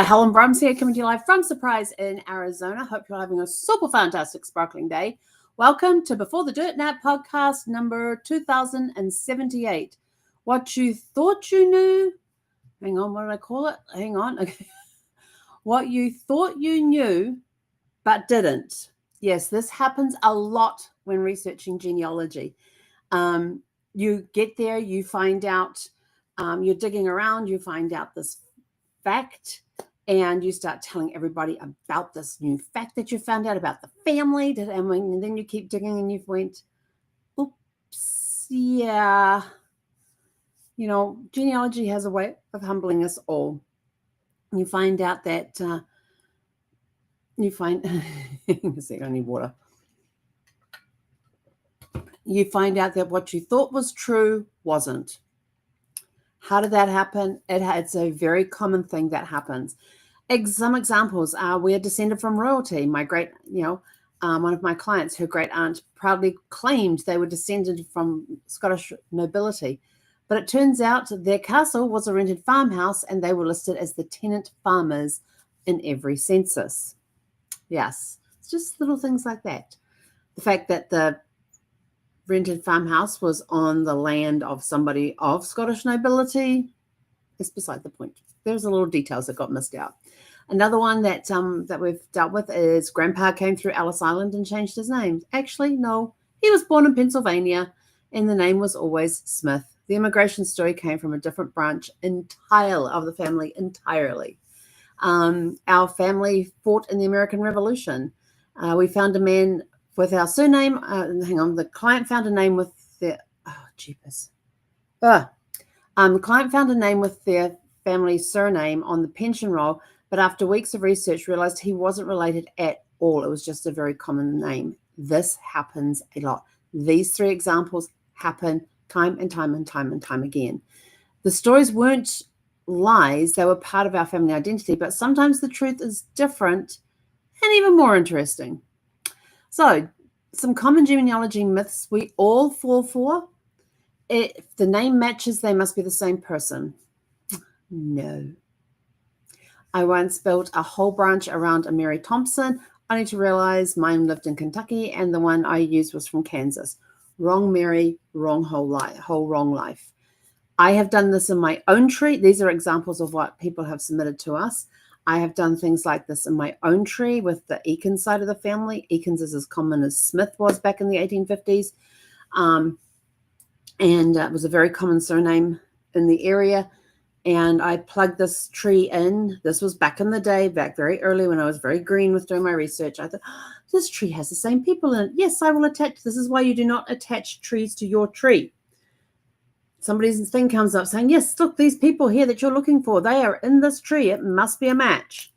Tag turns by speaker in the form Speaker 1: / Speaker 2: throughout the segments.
Speaker 1: Helen Brums here, coming to you live from Surprise in Arizona. Hope you're having a super fantastic, sparkling day. Welcome to Before the Dirt Nap podcast number 2078. What you thought you knew? Hang on, what did I call it? Hang on. Okay. What you thought you knew, but didn't. Yes, this happens a lot when researching genealogy. You get there, you find out, you're digging around, you find out this fact, and you start telling everybody about this new fact that you found out about the family, and then you keep digging and you went, oops, yeah. You know, genealogy has a way of humbling us all. You find out that, I need water. You find out that what you thought was true wasn't. How did that happen? It's a very common thing that happens. Some examples are we are descended from royalty. My great, one of my clients, her great aunt proudly claimed they were descended from Scottish nobility. But it turns out their castle was a rented farmhouse and they were listed as the tenant farmers in every census. Yes, it's just little things like that. The fact that the rented farmhouse was on the land of somebody of Scottish nobility is beside the point. There's a little details that got missed out. Another one that we've dealt with is Grandpa came through Ellis Island and changed his name. Actually, no, he was born in Pennsylvania and the name was always Smith. The immigration story came from a different branch entirely of the family entirely. Our family fought in the American Revolution. We found a man with our surname. The client found a name with their, the client found a name with their family surname on the pension roll, but after weeks of research realized he wasn't related at all. It was just a very common name. This happens a lot. These three examples happen time and time and time and time again. The stories weren't lies. They were part of our family identity, but sometimes the truth is different and even more interesting. So, some common genealogy myths we all fall for. If the name matches, they must be the same person. No. I once built a whole branch around a Mary Thompson, only to realize mine lived in Kentucky and the one I used was from Kansas. Wrong Mary, wrong wrong life. I have done this in my own tree. These are examples of what people have submitted to us. I have done things like this in my own tree with the Eakins side of the family. Eakins is as common as Smith was back in the 1850s. And it was a very common surname in the area. And I plugged this tree in. This was back in the day, back very early when I was very green with doing my research. I thought, this tree has the same people in it. Yes, I will attach. This is why you do not attach trees to your tree. Somebody's thing comes up saying, yes, look, these people here that you're looking for, they are in this tree. It must be a match.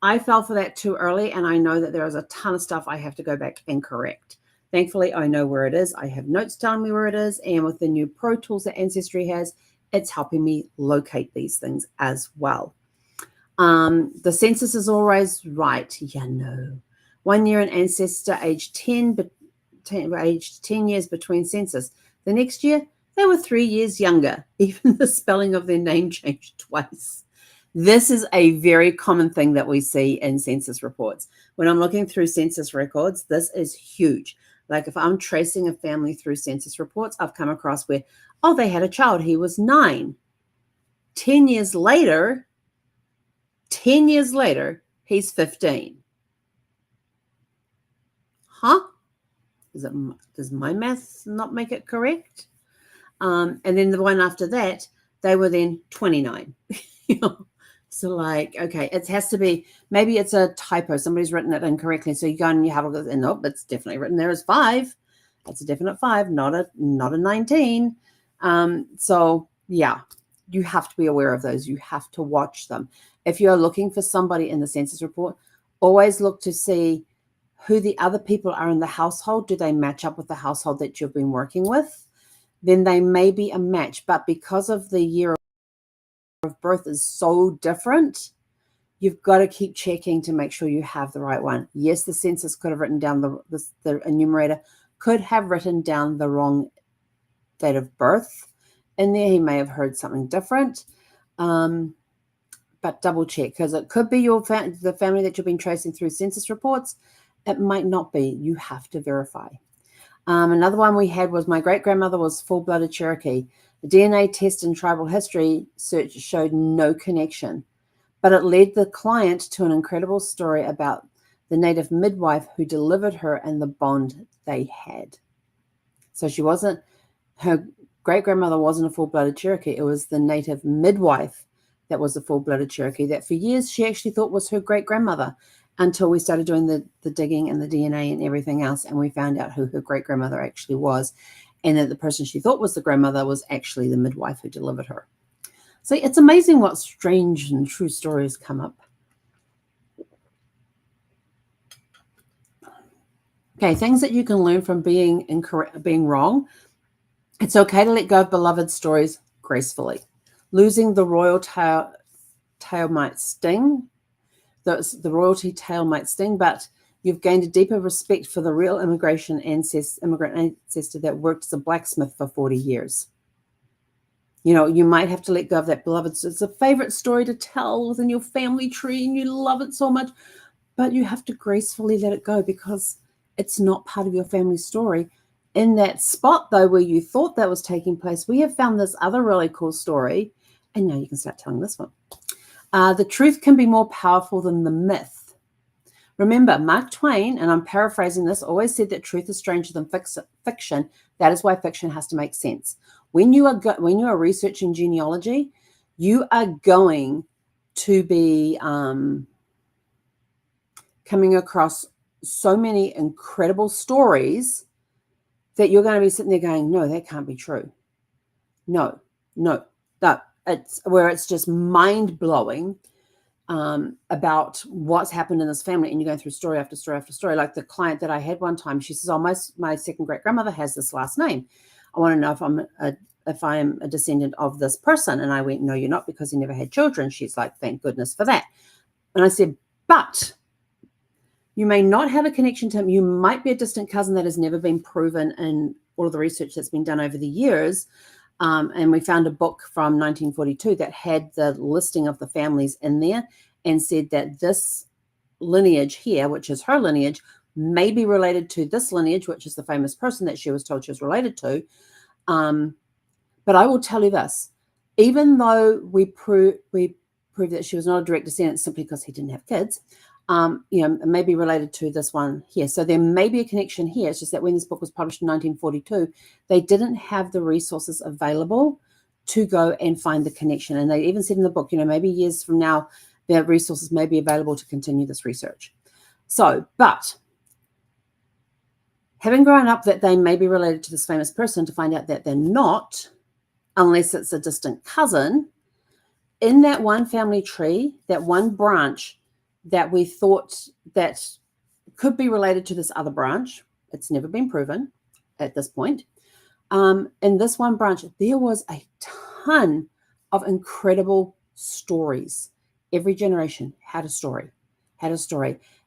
Speaker 1: I fell for that too early, and I know that there is a ton of stuff I have to go back and correct. Thankfully, I know where it is. I have notes telling me where it is, and with the new Pro Tools that Ancestry has, it's helping me locate these things as well. The census is always right. Yeah, no. 1 year in Ancestor, aged 10 years between census. The next year, they were 3 years younger. Even the spelling of their name changed twice. This is a very common thing that we see in census reports. When I'm looking through census records, this is huge. Like if I'm tracing a family through census reports, I've come across where, they had a child. He was 9. 10 years later, he's 15. Huh? Does my math not make it correct? And then the one after that, they were then 29. So like, okay, it has to be, maybe it's a typo. Somebody's written it incorrectly. So you go and you have a look and nope, it's definitely written there as 5. That's a definite 5, not a 19. So yeah, you have to be aware of those. You have to watch them. If you're looking for somebody in the census report, always look to see who the other people are in the household. Do they match up with the household that you've been working with? Then they may be a match. But because of the year of birth is so different, you've got to keep checking to make sure you have the right one. Yes, the census could have written down the enumerator could have written down the wrong date of birth in there. He may have heard something different. but double check, because it could be the family that you've been tracing through census reports. It might not be. You have to verify. Another one we had was my great-grandmother was full-blooded Cherokee. The DNA test and tribal history search showed no connection, but it led the client to an incredible story about the native midwife who delivered her and the bond they had. So her great-grandmother wasn't a full-blooded Cherokee. It was the native midwife that was a full-blooded Cherokee that for years she actually thought was her great-grandmother, until we started doing the digging and the DNA and everything else, and we found out who her great-grandmother actually was, and that the person she thought was the grandmother was actually the midwife who delivered her. So it's amazing what strange and true stories come up. Okay, things that you can learn from being wrong. It's okay to let go of beloved stories gracefully. Losing the royal tail might sting. The royalty tail might sting, but you've gained a deeper respect for the real immigrant ancestor that worked as a blacksmith for 40 years. You know, you might have to let go of that beloved. It's a favorite story to tell within your family tree, and you love it so much, but you have to gracefully let it go because it's not part of your family story. In that spot, though, where you thought that was taking place, we have found this other really cool story, and now you can start telling this one. The truth can be more powerful than the myth. Remember, Mark Twain, and I'm paraphrasing this, always said that truth is stranger than fiction. That is why fiction has to make sense. When you are researching genealogy, you are going to be coming across so many incredible stories that you're going to be sitting there going, no, that can't be true. No. It's just mind-blowing about what's happened in this family, and you're going through story after story after story. Like the client that I had one time, she says, oh, my second great-grandmother has this last name. I want to know if I am a descendant of this person. And I went, no, you're not, because he never had children. She's like, thank goodness for that. And I said, but you may not have a connection to him. You might be a distant cousin that has never been proven in all of the research that's been done over the years. And we found a book from 1942 that had the listing of the families in there and said that this lineage here, which is her lineage, may be related to this lineage, which is the famous person that she was told she was related to. But I will tell you this, even though we proved that she was not a direct descendant simply because he didn't have kids, it may be related to this one here. So there may be a connection here. It's just that when this book was published in 1942, they didn't have the resources available to go and find the connection. And they even said in the book, maybe years from now, their resources may be available to continue this research. So, but having grown up that they may be related to this famous person, to find out that they're not, unless it's a distant cousin, in that one family tree, that one branch that we thought that could be related to this other branch. It's never been proven at this point. In this one branch, there was a ton of incredible stories. Every generation had a story.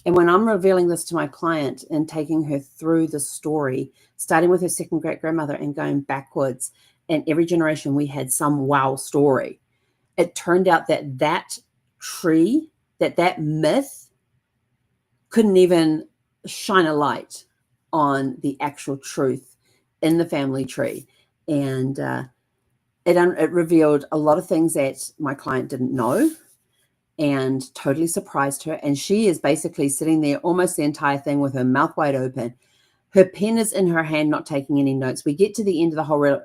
Speaker 1: And when I'm revealing this to my client and taking her through the story, starting with her second great-grandmother and going backwards, and every generation we had some wow story, it turned out that tree, that myth couldn't even shine a light on the actual truth in the family tree. And it revealed a lot of things that my client didn't know and totally surprised her. And she is basically sitting there almost the entire thing with her mouth wide open. Her pen is in her hand, not taking any notes. We get to the end of the whole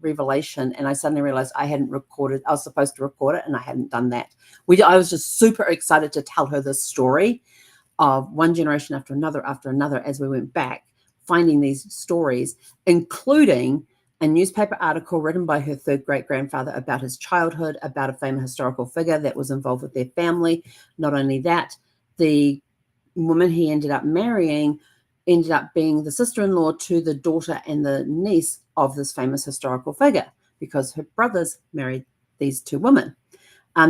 Speaker 1: revelation, and I suddenly realized I hadn't recorded. I was supposed to record it, and I hadn't done that. I was just super excited to tell her this story of one generation after another as we went back, finding these stories, including a newspaper article written by her third great-grandfather about his childhood, about a famous historical figure that was involved with their family. Not only that, the woman he ended up marrying ended up being the sister-in-law to the daughter and the niece of this famous historical figure, because her brothers married these two women.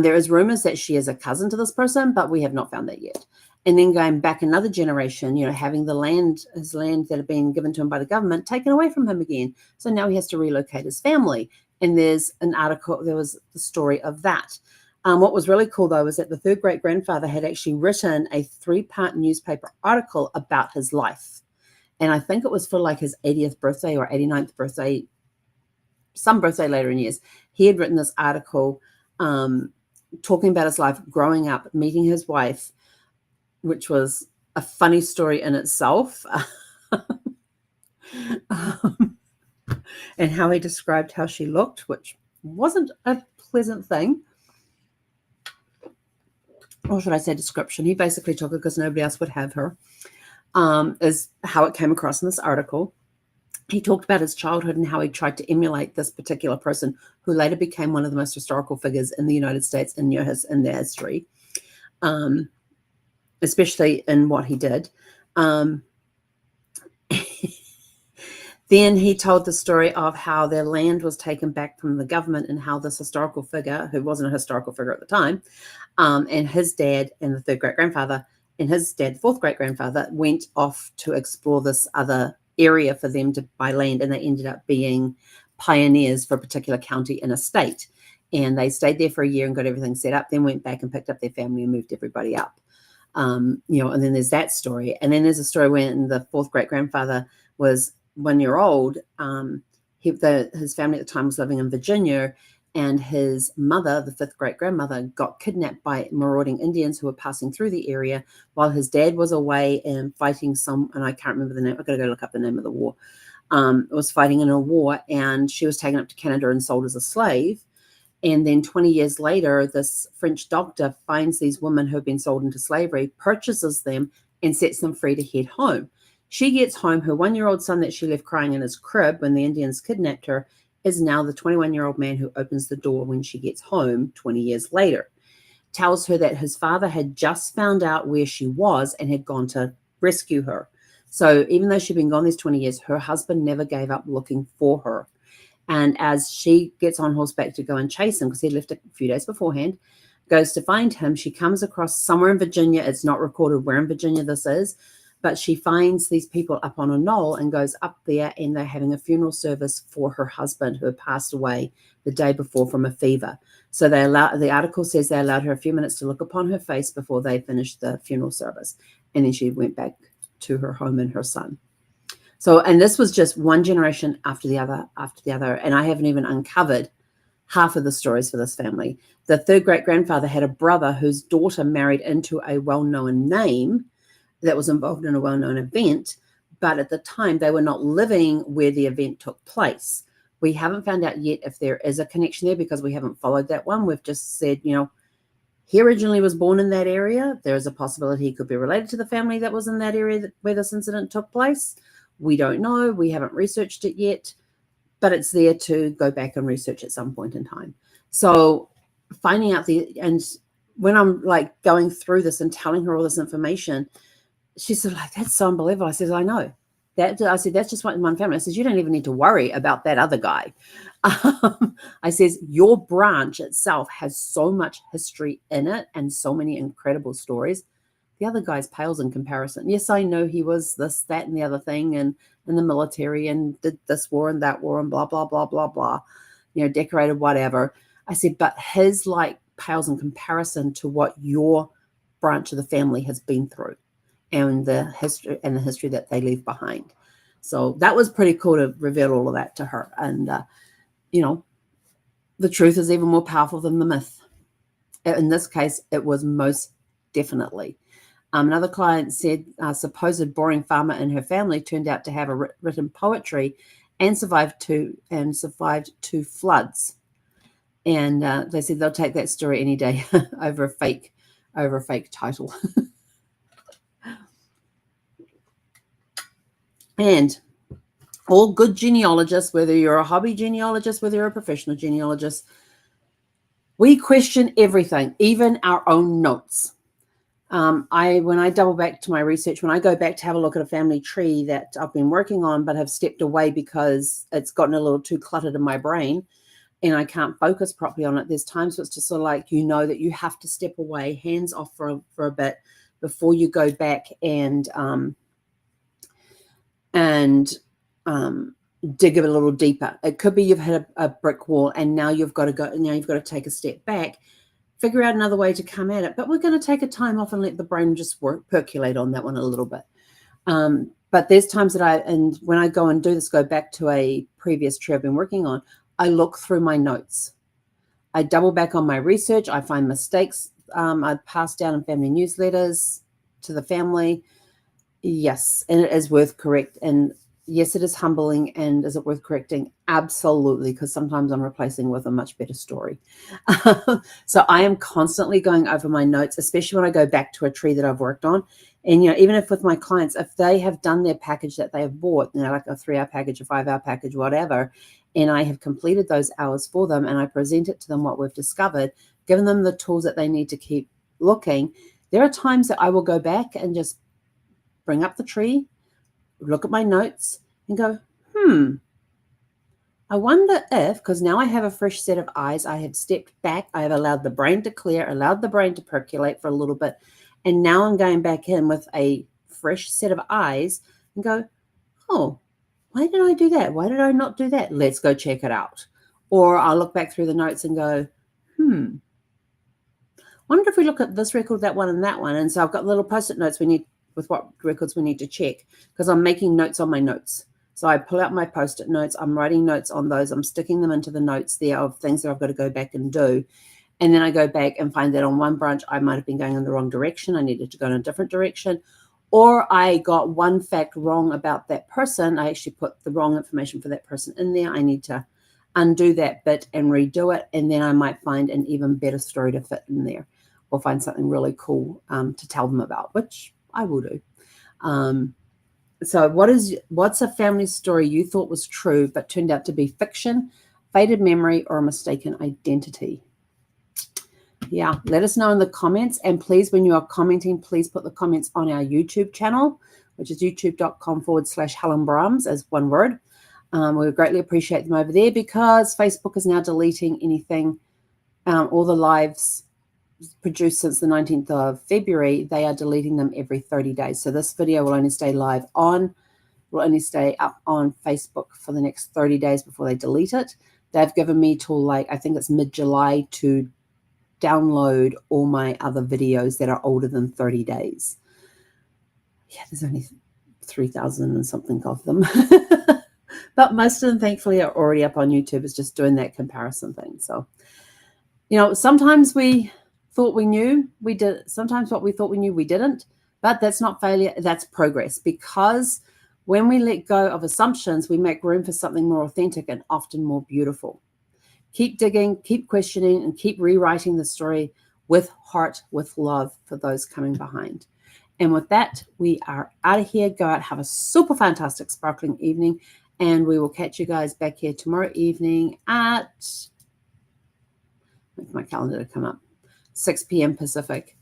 Speaker 1: There is rumors that she is a cousin to this person, but we have not found that yet. And then going back another generation, having his land that had been given to him by the government taken away from him again. So now he has to relocate his family. And there's an article, there was the story of that. What was really cool, though, was that the third great-grandfather had actually written a 3-part newspaper article about his life. And I think it was for like his 80th birthday or 89th birthday, some birthday later in years. He had written this article talking about his life growing up, meeting his wife, which was a funny story in itself. And how he described how she looked, which wasn't a pleasant thing. Or should I say description? He basically took her because nobody else would have her, is how it came across in this article. He talked about his childhood and how he tried to emulate this particular person who later became one of the most historical figures in the United States in their history, especially in what he did. Then he told the story of how their land was taken back from the government and how this historical figure, who wasn't a historical figure at the time, and his dad and the third great-grandfather and his dad, the fourth great-grandfather, went off to explore this other area for them to buy land, and they ended up being pioneers for a particular county in a state. And they stayed there for a year and got everything set up, then went back and picked up their family and moved everybody up. And then there's that story. And then there's a story when the fourth great-grandfather was 1 year old. His family at the time was living in Virginia, and his mother, the fifth great-grandmother, got kidnapped by marauding Indians who were passing through the area while his dad was away and fighting and I can't remember the name. I've got to go look up the name of the war. Was fighting in a war, and she was taken up to Canada and sold as a slave. And then 20 years later, this French doctor finds these women who have been sold into slavery, purchases them, and sets them free to head home. She gets home. Her 1-year-old son that she left crying in his crib when the Indians kidnapped her is now the 21-year-old man who opens the door when she gets home 20 years later. Tells her that his father had just found out where she was and had gone to rescue her. So even though she'd been gone these 20 years, her husband never gave up looking for her. And as she gets on horseback to go and chase him, because he left a few days beforehand, goes to find him, she comes across somewhere in Virginia. It's not recorded where in Virginia this is, but she finds these people up on a knoll and goes up there, and they're having a funeral service for her husband who had passed away the day before from a fever. So the article says they allowed her a few minutes to look upon her face before they finished the funeral service. And then she went back to her home and her son. So, and this was just one generation after the other, and I haven't even uncovered half of the stories for this family. The third great-grandfather had a brother whose daughter married into a well-known name that was involved in a well-known event, but at the time they were not living where the event took place. We haven't found out yet if there is a connection there because we haven't followed that one. We've just said, he originally was born in that area. There is a possibility he could be related to the family that was in that area where this incident took place. We don't know. We haven't researched it yet, but it's there to go back and research at some point in time. So finding out and when I'm like going through this and telling her all this information, she's sort of like, that's so unbelievable. I said, I know. I said, that's just one family. I said, you don't even need to worry about that other guy. I says, your branch itself has so much history in it and so many incredible stories. The other guy's pales in comparison. Yes, I know he was this, that, and the other thing, and in the military, and did this war and that war, and blah, blah, blah, blah, blah, decorated whatever. I said, but his pales in comparison to what your branch of the family has been through and the history that they leave behind. So that was pretty cool to reveal all of that to her. And, the truth is even more powerful than the myth. In this case, it was most definitely. Another client said a supposed boring farmer in her family turned out to have written poetry and survived two floods. And they said they'll take that story any day over a fake title. And all good genealogists, whether you're a hobby genealogist, whether you're a professional genealogist, we question everything, even our own notes. When I double back to my research, when I go back to have a look at a family tree that I've been working on but have stepped away because it's gotten a little too cluttered in my brain and I can't focus properly on it, there's times where it's just sort of like, that you have to step away, hands off for a bit before you go back and dig a little deeper. It could be you've hit a brick wall and now you've got to take a step back, figure out another way to come at it. But we're going to take a time off and let the brain just percolate on that one a little bit. But there's times that and when I go and do this, go back to a previous tree I've been working on, I look through my notes. I double back on my research. I find mistakes I pass down in family newsletters to the family. Yes, and it is worth correct. And yes, it is humbling. And is it worth correcting? Absolutely, because sometimes I'm replacing with a much better story. So I am constantly going over my notes, especially when I go back to a tree that I've worked on. And, even if with my clients, if they have done their package that they have bought, like a 3-hour package, a 5-hour package, whatever, and I have completed those hours for them and I present it to them what we've discovered, given them the tools that they need to keep looking, there are times that I will go back and just bring up the tree, look at my notes and go, I wonder if, because now I have a fresh set of eyes, I have stepped back, I have allowed the brain to clear, allowed the brain to percolate for a little bit, and now I'm going back in with a fresh set of eyes and go, oh, why did I do that? Why did I not do that? Let's go check it out. Or I'll look back through the notes and go, wonder if we look at this record, that one, and that one. And so I've got little post-it notes with what records we need to check, because I'm making notes on my notes. So I pull out my post-it notes. I'm writing notes on those. I'm sticking them into the notes there of things that I've got to go back and do. And then I go back and find that on one branch, I might have been going in the wrong direction. I needed to go in a different direction. Or I got one fact wrong about that person. I actually put the wrong information for that person in there. I need to undo that bit and redo it. And then I might find an even better story to fit in there, or find something really cool to tell them about, which I will do. So what's a family story you thought was true but turned out to be fiction, faded memory, or a mistaken identity? Yeah, let us know in the comments. And please, when you are commenting, please put the comments on our YouTube channel, which is youtube.com/Helen Brahms as one word. We would greatly appreciate them over there, because Facebook is now deleting anything, all the lives produced since the 19th of February, they are deleting them every 30 days. So this video will only stay up on Facebook for the next 30 days before they delete it. They've given me till I think it's mid-July to download all my other videos that are older than 30 days. Yeah, there's only 3,000 and something of them. But most of them, thankfully, are already up on YouTube. It's just doing that comparison thing. So, sometimes we thought we knew, we did. Sometimes what we thought we knew, we didn't. But that's not failure. That's progress. Because when we let go of assumptions, we make room for something more authentic and often more beautiful. Keep digging, keep questioning, and keep rewriting the story with heart, with love for those coming behind. And with that, we are out of here. Go out, have a super fantastic, sparkling evening. And we will catch you guys back here tomorrow evening at, wait for my calendar to come up, 6 p.m. Pacific.